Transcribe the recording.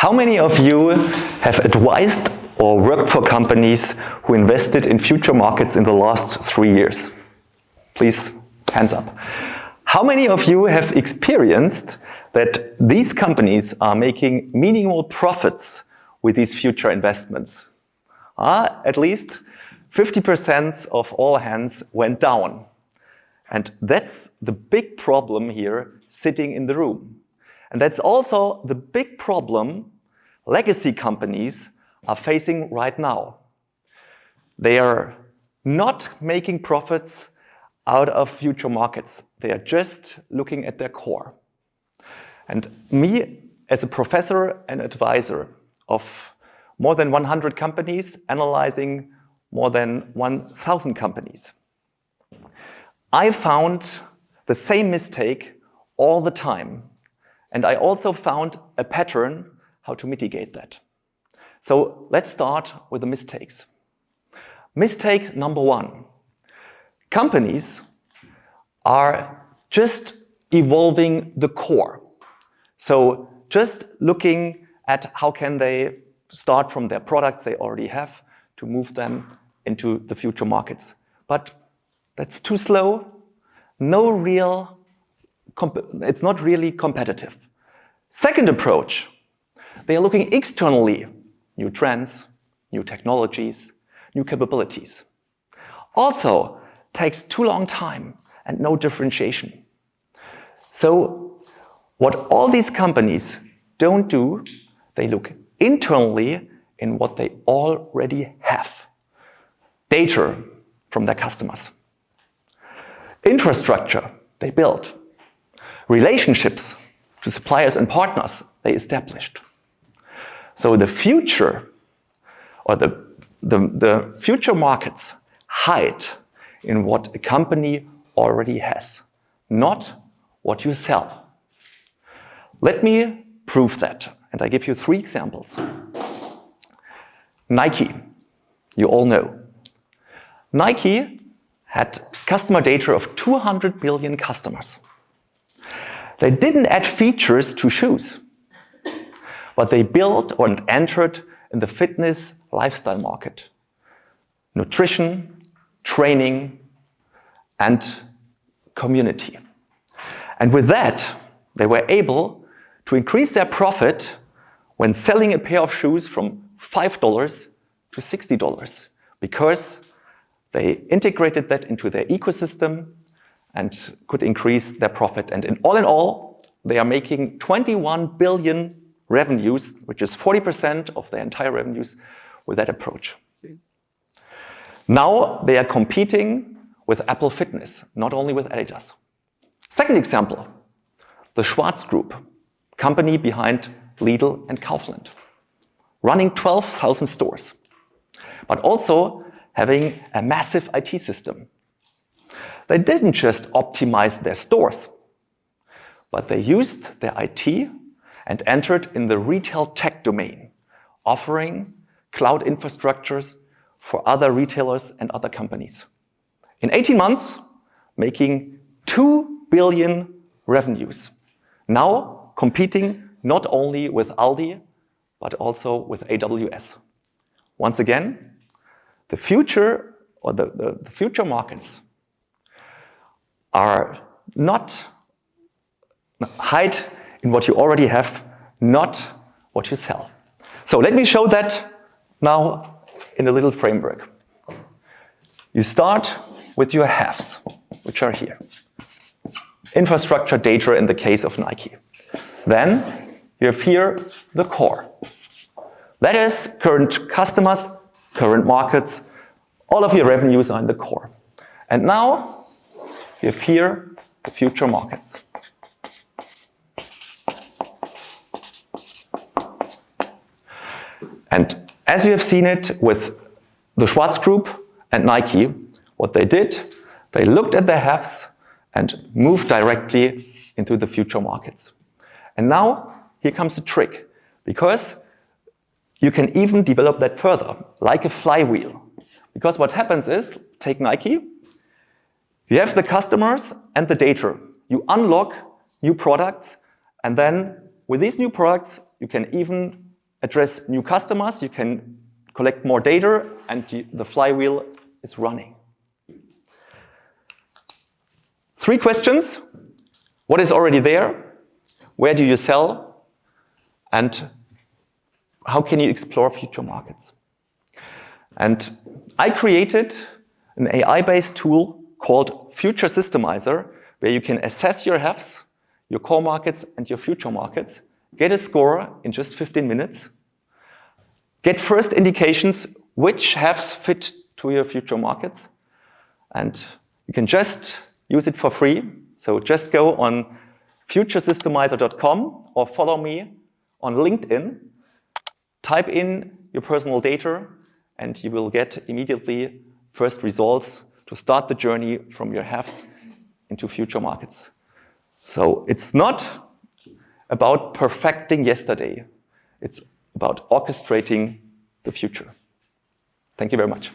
How many of you have advised or worked for companies who invested in future markets in the last 3 years? Please, hands up. How many of you have experienced that these companies are making minimal profits with these future investments? At least 50% of all hands went down. And that's the big problem here sitting in the room. And that's also the big problem legacy companies are facing right now. They are not making profits out of future markets. They are just looking at their core. And me, as a professor and advisor of more than 100 companies, analyzing more than 1,000 companies, I found the same mistake all the time. And I also found a pattern how to mitigate that. So let's start with the mistakes. Mistake number 1. Companies are just evolving the core. So just looking at how can they start from their products they already have to move them into the future markets. But that's too slow. It's not really competitive. Second approach, they are looking externally, new trends, new technologies, new capabilities. Also takes too long time and no differentiation. So what all these companies don't do, they look internally in what they already have. Data from their customers. Infrastructure they built. Relationships to suppliers and partners they established. So the future, or the future markets hide in what a company already has, not what you sell. Let me prove that, and I give you 3 examples. Nike, you all know. Nike had customer data of 200 million customers. They didn't add features to shoes, but they built or entered in the fitness lifestyle market. Nutrition, training, and community. And with that, they were able to increase their profit when selling a pair of shoes from $5 to $60 because they integrated that into their ecosystem and could increase their profit. And in all, they are making 21 billion revenues, which is 40% of their entire revenues with that approach. Now they are competing with Apple Fitness, not only with Adidas. Second example, the Schwarz Group, company behind Lidl and Kaufland, running 12,000 stores, but also having a massive IT system. They didn't just optimize their stores, but they used their IT and entered in the retail tech domain, offering cloud infrastructures for other retailers and other companies. In 18 months, making 2 billion revenues. Now competing not only with Aldi, but also with AWS. Once again, the future or the future markets are not hide in what you already have, not what you sell. So let me show that now in a little framework. You start with your haves, which are here. Infrastructure data in the case of Nike. Then you have here the core. That is current customers, current markets, all of your revenues are in the core. And now you have here the future markets. And as you have seen it with the Schwarz Group and Nike, what they did, they looked at their haves and moved directly into the future markets. And now here comes the trick, because you can even develop that further, like a flywheel. Because what happens is, take Nike, you have the customers and the data. You unlock new products, and then with these new products, you can even address new customers, you can collect more data, and the flywheel is running. 3 questions. What is already there? Where do you sell? And how can you explore future markets? And I created an AI-based tool called Future Systemizer, where you can assess your haves, your core markets, and your future markets, get a score in just 15 minutes, get first indications which haves fit to your future markets, and you can just use it for free. So just go on futuresystemizer.com or follow me on LinkedIn, type in your personal data, and you will get immediately first results to start the journey from your haves into future markets. So it's not about perfecting yesterday. It's about orchestrating the future. Thank you very much.